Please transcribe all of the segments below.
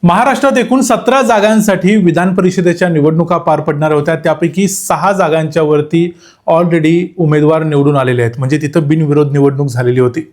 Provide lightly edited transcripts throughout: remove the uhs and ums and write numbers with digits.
महाराष्ट्रात एकूण 17 जागांसाठी विधान परिषदेच्या निवडणुका पार पडणार होत्या। त्यापैकी 6 जागांच्या वरती ऑलरेडी उमेदवार निवडून आलेले आहेत, म्हणजे तिथं बिनविरोध निवडणूक झालेली होती।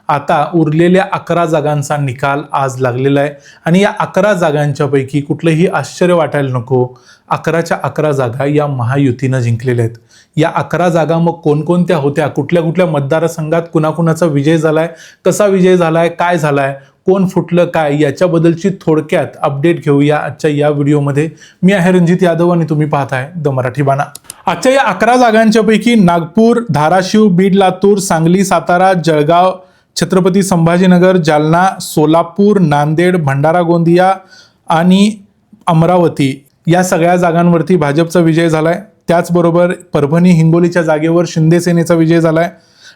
आता उरलेल्या 11 जागांचा निकाल आज लागलेला आहे आणि या 11 जागांच्या पैकी कुठलंही आश्चर्य वाटायला नको, 11च्या 11 जागा या महायुतीनं जिंकलेल्या आहेत। या 11 जागा मग कोणकोणत्या होत्या, कुठल्या कुठल्या मतदारसंघात कुणाकुणाचा विजय झालाय, कसा विजय झालाय, काय झालाय, कोण फुटलं काय, याच्याबद्दलची थोडक्यात अपडेट घेऊया आजच्या या व्हिडिओमध्ये। मी आहे रणजित यादव आणि तुम्ही पाहताय द मराठी बाणा। आजच्या या 11 जागांच्या पैकी नागपूर, धाराशिव, बीड, लातूर, सांगली, सातारा, जळगाव, छत्रपती संभाजीनगर, जालना, सोलापूर, नांदेड, भंडारा गोंदिया आणि अमरावती या सगळ्या जागांवरती भाजपचा विजय झालाय। त्याचबरोबर परभणी हिंगोलीच्या जागेवर शिंदे सेनेचा विजय झालाय।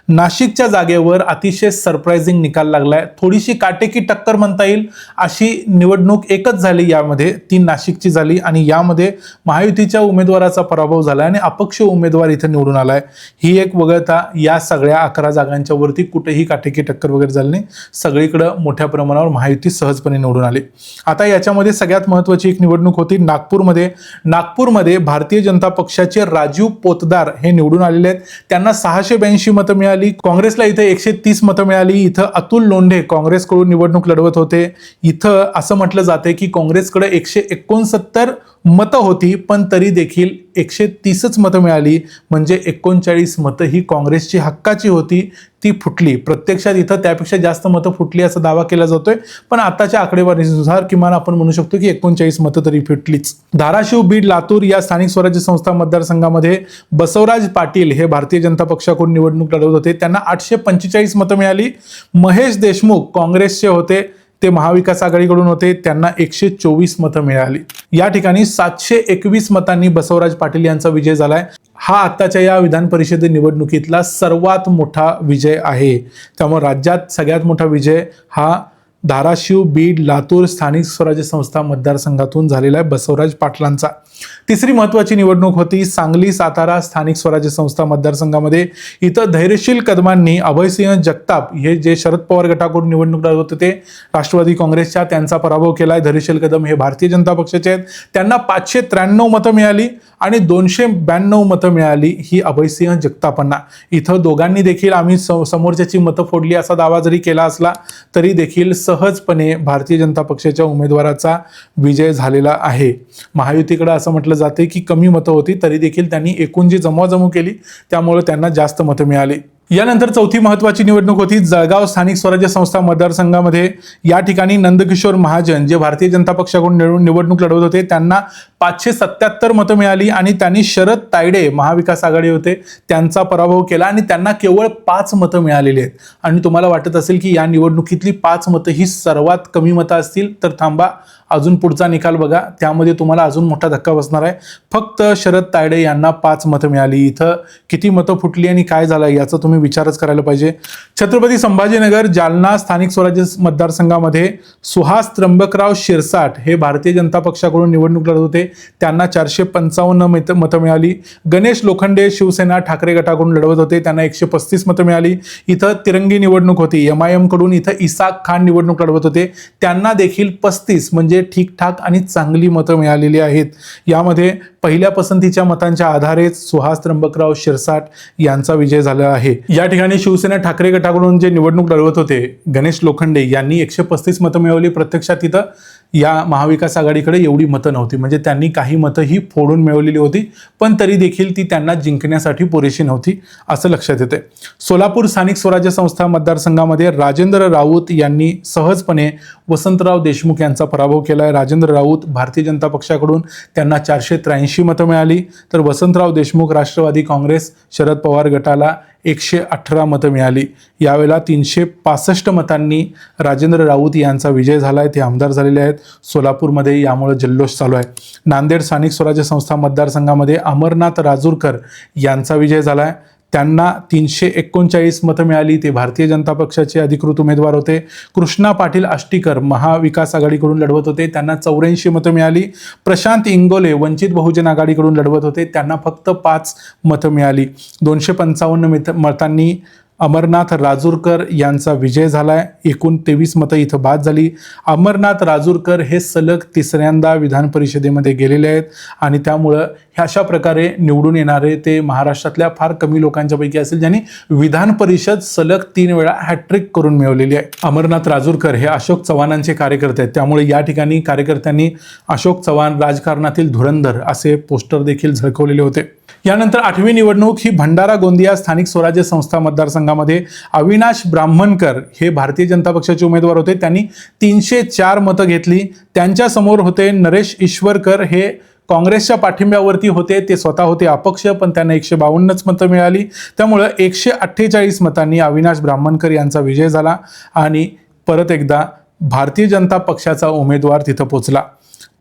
नाशिकच्या जागेवर अतिशय सरप्राइझिंग निकाल लागलाय, थोडीशी काटेकी टक्कर म्हणता येईल अशी निवडणूक एकच झाली, यामध्ये ती नाशिकची झाली आणि यामध्ये महायुतीच्या उमेदवाराचा पराभव झाला आणि अपक्ष उमेदवार इथे निवडून आलाय। ही एक वगळता या सगळ्या 11 जागांच्या वरती कुठेही काटेकी टक्कर वगैरे झाली नाही, सगळीकडे मोठ्या प्रमाणावर महायुती सहजपणे निवडून आली। आता याच्यामध्ये सगळ्यात महत्त्वाची एक निवडणूक होती नागपूरमध्ये भारतीय जनता पक्षाचे राजीव पोतदार हे निवडून आलेले आहेत। त्यांना 682 मतं मिळाली। काँग्रेसला इथे 130 मतं मिळाली। इथं अतुल लोंढे काँग्रेसकडून निवडणूक लढवत होते। इथं असं म्हटलं जाते की काँग्रेसकडे 169 मतं होती, पण तरी देखील 130च मतं मिळाली, म्हणजे 39 मतं ही काँग्रेसची हक्काची होती, ती फुटली। प्रत्यक्षात इथं त्यापेक्षा जास्त मतं फुटली असा दावा केला जातोय, पण आताच्या आकडेवारीनुसार किमान आपण म्हणू शकतो की 39 मतं तरी फुटलीच। धाराशिव, बीड, लातूर या स्थानिक स्वराज्य संस्था मतदारसंघामध्ये बसवराज पाटील हे भारतीय जनता पक्षाकडून निवडणूक लढवत होते, त्यांना 845 मतं मिळाली। महेश देशमुख काँग्रेसचे होते, ते महाविकास आघाडीकडून होते, त्यांना 124 मतं मिळाली। या ठिकाणी 721 मतांनी बसवराज पाटील यांचा विजय झालाय। हा आताच्या या विधान परिषद निवडणुकीतला सर्वात मोठा विजय आहे। त्यामुळे राज्यात सगळ्यात मोठा विजय हा धाराशिव, बीड, लातूर स्थानिक स्वराज्य संस्था मतदारसंघातून झालेला आहे बसवराज पाटलांचा। तिसरी महत्त्वाची निवडणूक होती सांगली, सातारा स्थानिक स्वराज्य संस्था मतदारसंघामध्ये। इथं धैर्यशील कदमांनी अभयसिंह जगताप हे जे शरद पवार गटाकडून निवडणूक लढवत होते राष्ट्रवादी काँग्रेसच्या, त्यांचा पराभव केलाय। धैर्यशील कदम हे भारतीय जनता पक्षाचे आहेत, त्यांना 593 मतं मिळाली आणि 292 मतं मिळाली ही अभयसिंह जगतापांना। इथं दोघांनी देखील आम्ही समोरच्याची मतं फोडली असा दावा जरी केला असला तरी देखील सहजपणे भारतीय जनता पक्षाच्या उमेदवाराचा विजय झालेला आहे। महायुतीकडे असं म्हटलं जाते की कमी मतं होती, तरी देखील त्यांनी एकूण जी जमवाजमव केली त्यामुळे त्यांना जास्त मतं मिळाली। यानंतर चौथी महत्त्वाची निवडणूक होती जळगाव स्थानिक स्वराज्य संस्था मतदारसंघामध्ये। या ठिकाणी नंदकिशोर महाजन जे भारतीय जनता पक्षाकडून निवडणूक लढवत होते, त्यांना 577 मतं मिळाली आणि त्यांनी शरद तायडे महाविकास आघाडी होते त्यांचा पराभव केला आणि त्यांना केवळ 5 मतं मिळालेली आहेत। आणि तुम्हाला वाटत असेल की या निवडणुकीतली 5 मतं ही सर्वात कमी मतं असतील, तर थांबा, अजून पुढचा निकाल बघा, त्यामध्ये तुम्हाला अजून मोठा धक्का बसणार आहे। फक्त शरद तायडे यांना 5 मतं मिळाली। इथं किती मतं फुटली आणि काय झालं याचा तुम्ही विचारच करायला पाहिजे। छत्रपती संभाजीनगर, जालना स्थानिक स्वराज्य मतदारसंघामध्ये सुहास त्र्यंबकराव शिरसाट हे भारतीय जनता पक्षाकडून निवडणूक लढवत होते, त्यांना 455 मतं मिळाली। गणेश लोखंडे शिवसेना ठाकरे गटाकडून लढवत होते, त्यांना 135 मतं मिळाली। इथं तिरंगी निवडणूक होती, MIM कडून इथं इसाक खान निवडणूक लढवत होते, त्यांना देखील 35 म्हणजे ठीकठाक आणि चांगली मतं मिळालेली आहेत। यामध्ये पहिल्या पसंतीच्या मतांच्या आधारे सुहास त्र्यंबकराव शिरसाट यांचा विजय झाला आहे। या ठिकाणी शिवसेना ठाकरे गटाकडून जे निवडणूक लढवत होते गणेश लोखंडे यांनी 135 मतं मिळवली। प्रत्यक्षात इथं या महाविकास आघाडीकडे एवढी मतं नव्हती, म्हणजे त्यांनी काही मतं ही फोडून मिळवलेली होती, पण तरी देखील ती त्यांना जिंकण्यासाठी पुरेशी नव्हती असं लक्षात येते। सोलापूर स्थानिक स्वराज्य संस्था मतदारसंघामध्ये राजेंद्र राऊत यांनी सहजपणे वसंतराव देशमुख यांचा पराभव केला आहे। राजेंद्र राऊत भारतीय जनता पक्षाकडून, त्यांना 483 मतं मिळाली, तर वसंतराव देशमुख राष्ट्रवादी काँग्रेस शरद पवार गटाला 118 मतं मिळाली। यावेळेला 365 मतांनी राजेंद्र राऊत यांचा विजय झालाय, ते आमदार झालेले आहेत सोलापूरमध्ये, यामुळे जल्लोष चालू आहे। नांदेड स्थानिक स्वराज्य संस्था मतदारसंघामध्ये अमरनाथ राजूरकर यांचा विजय झालाय, त्यांना 339 मतं मिळाली, ते भारतीय जनता पक्षाचे अधिकृत उमेदवार होते। कृष्णा पाटील आष्टीकर महाविकास आघाडीकडून लढवत होते, त्यांना 84 मतं मिळाली। प्रशांत इंगोले वंचित बहुजन आघाडीकडून लढवत होते, त्यांना फक्त 5 मतं मिळाली। 255 मतांनी अमरनाथ राजूरकर यांचा विजय झालाय. एकूण 23 मतं इथं बाद झाली. अमरनाथ राजूरकर हे सलग तिसऱ्यांदा विधान परिषदेमध्ये गेलेले आहेत आणि त्यामुळं अशा प्रकारे निवडून येणारे ते महाराष्ट्रातल्या फार कमी लोकांच्यापैकी असेल ज्यांनी विधान परिषद सलग 3 वेळा हॅट्रिक करून मिळवलेली आहे. अमरनाथ राजूरकर हे अशोक चव्हाणांचे कार्यकर्ते आहेत. त्यामुळे या ठिकाणी कार्यकर्त्यांनी अशोक चव्हाण राजकारणातील धुरंधर असे पोस्टर देखील झळकवलेले होते. यानंतर 8वी निवडणूक ही भंडारा गोंदिया स्थानिक स्वराज्य संस्था मतदारसंघामध्ये अविनाश ब्राह्मणकर हे भारतीय जनता पक्षाचे उमेदवार होते. त्यांनी 304 मतं घेतली. त्यांच्या समोर होते नरेश ईश्वरकर, हे काँग्रेसच्या पाठिंब्यावरती होते. ते स्वतः होते अपक्ष, पण त्यांना 152च मतं मिळाली. त्यामुळं 148 मतांनी अविनाश ब्राह्मणकर यांचा विजय झाला आणि परत एकदा भारतीय जनता पक्षाचा उमेदवार तिथं पोचला.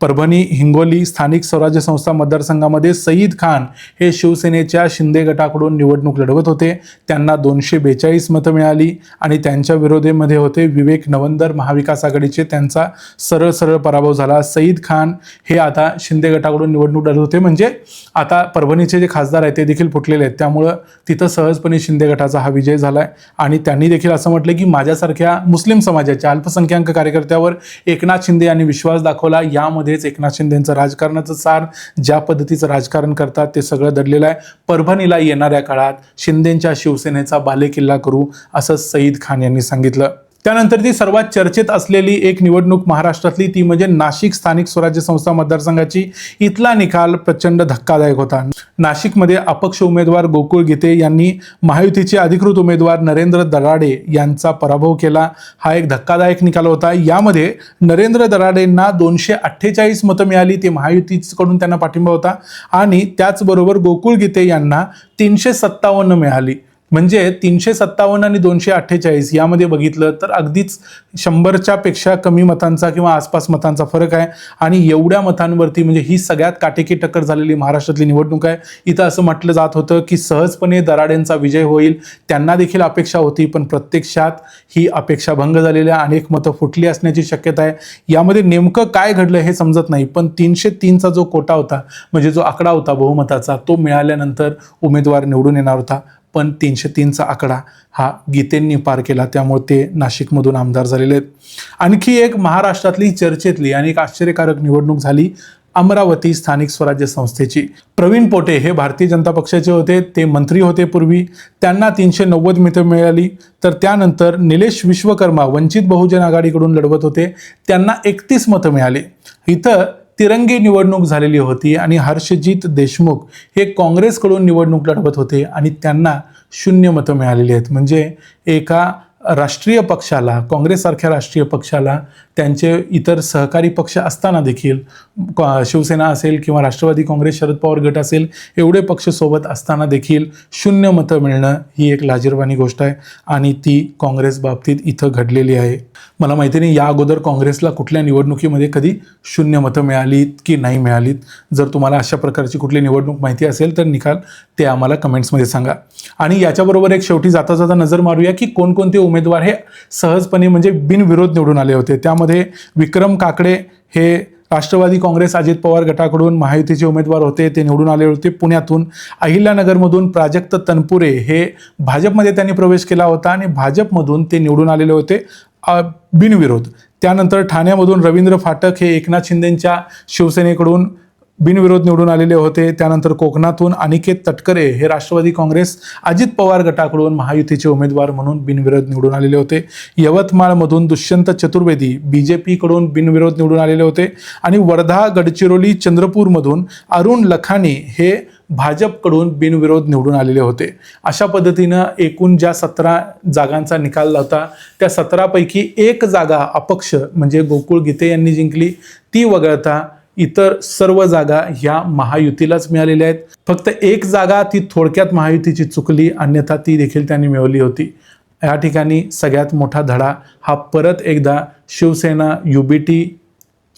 परभणी हिंगोली स्थानिक स्वराज्य संस्था मतदारसंघामध्ये सईद खान हे शिवसेनेच्या शिंदे गटाकडून निवडणूक लढवत होते. त्यांना 242 मतं मिळाली आणि त्यांच्या विरोधीमध्ये होते विवेक नवंदर महाविकास आघाडीचे. त्यांचा सरळ पराभव झाला. सईद खान हे आता शिंदे गटाकडून निवडणूक लढवत होते. म्हणजे आता परभणीचे जे खासदार आहेत ते देखील फुटलेले आहेत. त्यामुळं तिथं सहजपणे शिंदे गटाचा हा विजय झालाय आणि त्यांनी देखील असं म्हटलं की माझ्यासारख्या मुस्लिम समाजाच्या अल्पसंख्याक कार्यकर्त्यावर एकनाथ शिंदे यांनी विश्वास दाखवला. यामध्ये एकनाथ शिंदेचं राजकारणाचं सार, ज्या पद्धतीचं राजकारण करतात ते सगळं दडलेलं आहे. परभणीला येणाऱ्या काळात शिंदेच्या शिवसेनेचा बालेकिल्ला करू असं सईद खान यांनी सांगितलं. त्यानंतर ती सर्वात चर्चेत असलेली एक निवडणूक महाराष्ट्रातली ती म्हणजे नाशिक स्थानिक स्वराज्य संस्था मतदारसंघाची. इथला निकाल प्रचंड धक्कादायक होता. नाशिकमध्ये अपक्ष उमेदवार गोकुळ गीते यांनी महायुतीचे अधिकृत उमेदवार नरेंद्र दराडे यांचा पराभव केला. हा एक धक्कादायक निकाल होता. यामध्ये नरेंद्र दराडेंना 248 मतं मिळाली. ते महायुतीकडून त्यांना पाठिंबा होता आणि त्याचबरोबर गोकुळ गीते यांना 357 मिळाली. म्हणजे 357 आणि 248 यामध्ये बघितलं तर अगदीच 100च्या पेक्षा कमी मतांचा किंवा आसपास मतांचा फरक आहे. आणि एवढ्या मतांवरती म्हणजे ही सगळ्यात काटेकी टक्कर झालेली महाराष्ट्रातली निवडणूक आहे. इथं असं म्हटलं जात होतं की सहजपणे दराडेंचा विजय होईल. त्यांना देखील अपेक्षा होती, पण प्रत्यक्षात ही अपेक्षा भंग झालेल्या अनेक मतं फुटली असण्याची शक्यता आहे. यामध्ये नेमकं काय घडलं हे समजत नाही, पण 303चा जो कोटा होता म्हणजे जो आकडा होता बहुमताचा तो मिळाल्यानंतर उमेदवार निवडून येणार होता. पण 303चा आकडा हा गीतेंनी पार केला. त्यामुळे ते नाशिकमधून आमदार झालेले आहेत. आणखी एक महाराष्ट्रातली चर्चेतली आणि एक आश्चर्यकारक निवडणूक झाली अमरावती स्थानिक स्वराज्य संस्थेची. प्रवीण पोटे हे भारतीय जनता पक्षाचे होते. ते मंत्री होते पूर्वी. त्यांना 390 मतं मिळाली. तर त्यानंतर निलेश विश्वकर्मा वंचित बहुजन आघाडीकडून लढवत होते. त्यांना 31 मतं मिळाली. इथं तिरंगी निवडणूक झालेली होती आणि हर्षजित देशमुख हे काँग्रेसकडून निवडणूक लढवत होते आणि त्यांना 0 मतं मिळालेली आहेत. म्हणजे एका राष्ट्रीय पक्षाला, काँग्रेससारख्या राष्ट्रीय पक्षाला त्यांचे इतर सहकारी पक्ष असताना देखील, शिवसेना असेल किंवा राष्ट्रवादी काँग्रेस, शरद पवार गट असेल, एवढे पक्ष सोबत असताना देखील 0 मतं मिळणं ही एक लाजिरवाणी गोष्ट आहे आणि ती काँग्रेस बाबतीत इथं घडलेली आहे. मला माहिती नाही या अगोदर काँग्रेसला कुठल्या निवडणुकीमध्ये कधी 0 मतं मिळालीत की नाही मिळालीत. जर तुम्हाला अशा प्रकारची कुठली निवडणूक माहिती असेल तर निकाल ते आम्हाला कमेंट्समध्ये सांगा. आणि याच्याबरोबर एक शेवटी जाता जाता नजर मारूया की कोणकोणते उमेदवार हे सहजपणे म्हणजे बिनविरोध निवडून आले होते. त्यामध्ये विक्रम काकडे हे राष्ट्रवादी काँग्रेस अजित पवार गटाकडून महायुतीचे उमेदवार होते. ते निवडून आले होते पुण्यातून. अहिल्यानगरमधून प्राजक्त तनपुरे हे भाजपमध्ये त्यांनी प्रवेश केला होता आणि भाजपमधून ते निवडून आलेले होते बिनविरोध. त्यानंतर ठाण्यामधून रवींद्र फाटक हे एकनाथ शिंदेंच्या शिवसेनेकडून बिनविरोध निवडून आलेले होते. त्यानंतर कोकणातून अनिकेत तटकरे हे राष्ट्रवादी काँग्रेस अजित पवार गटाकडून महायुतीचे उमेदवार म्हणून बिनविरोध निवडून आलेले होते. यवतमाळमधून दुष्यंत चतुर्वेदी बीजेपीकडून बिनविरोध निवडून आलेले होते. आणि वर्धा, गडचिरोली, चंद्रपूरमधून अरुण लखानी हे भाजपकडून बिनविरोध निवडून आलेले होते. अशा पद्धतीनं एकूण ज्या 17 जागांचा निकाल होता त्या 17पैकी 1 जागा अपक्ष म्हणजे गोकुळ गीते यांनी जिंकली. ती वगळता इतर सर्व जागा ह्या महायुतीलाच मिळालेल्या आहेत. फक्त 1 जागा ती थोडक्यात महायुतीची चुकली, अन्यथा ती देखील त्यांनी मिळवली होती. या ठिकाणी सगळ्यात मोठा धडा हा परत एकदा शिवसेना, UBT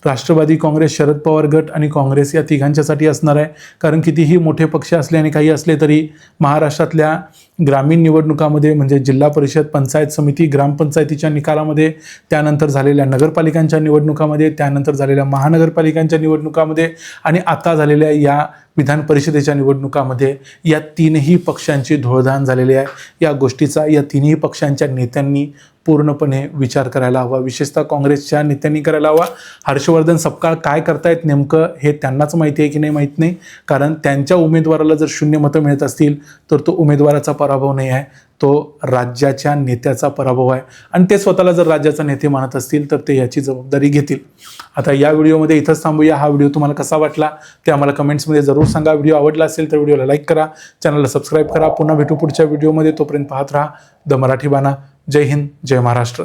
राष्ट्रवादी काँग्रेस, शरद पवार गट आणि काँग्रेस या तिघांच्यासाठी असणार आहे. कारण कितीही मोठे पक्ष असले आणि काही असले तरी महाराष्ट्रातल्या ग्रामीण निवडणुकामध्ये म्हणजे जिल्हा परिषद, पंचायत समिती, ग्रामपंचायतीच्या निकालामध्ये, त्यानंतर झालेल्या नगरपालिकांच्या निवडणुकामध्ये, त्यानंतर झालेल्या महानगरपालिकांच्या निवडणुकामध्ये आणि आता झालेल्या या विधान परिषदेच्या निवडणुकामध्ये या तीनही पक्षांची धुळधाण झालेली आहे. या गोष्टीचा या तिन्ही पक्षांच्या नेत्यांनी पूर्णपणे विचार करायला हवा. विशेषतः काँग्रेसच्या नेत्यांनी करायला हवा. हर्षवर्धन सपकाळ काय करतायत नेमकं हे त्यांनाच माहिती आहे की नाही माहीत नाही. कारण त्यांच्या उमेदवाराला जर 0 मतं मिळत असतील तर तो उमेदवाराचा पराभव नाही आहे, तो राज्याच्या नेत्याचा पराभव आहे. आणि ते स्वतःला जर राज्याचा नेते मानत असतील तर ते याची जबाबदारी घेतील. आता या व्हिडिओमध्ये इथंच थांबूया. हा व्हिडिओ तुम्हाला कसा वाटला ते आम्हाला कमेंट्समध्ये जरूर सांगा. व्हिडिओ आवडला असेल तर व्हिडिओला लाईक करा, चॅनलला सबस्क्राईब करा. पुन्हा भेटू पुढच्या व्हिडिओमध्ये. तोपर्यंत पाहत राहा द मराठी बाणा. जय हिंद, जय महाराष्ट्र.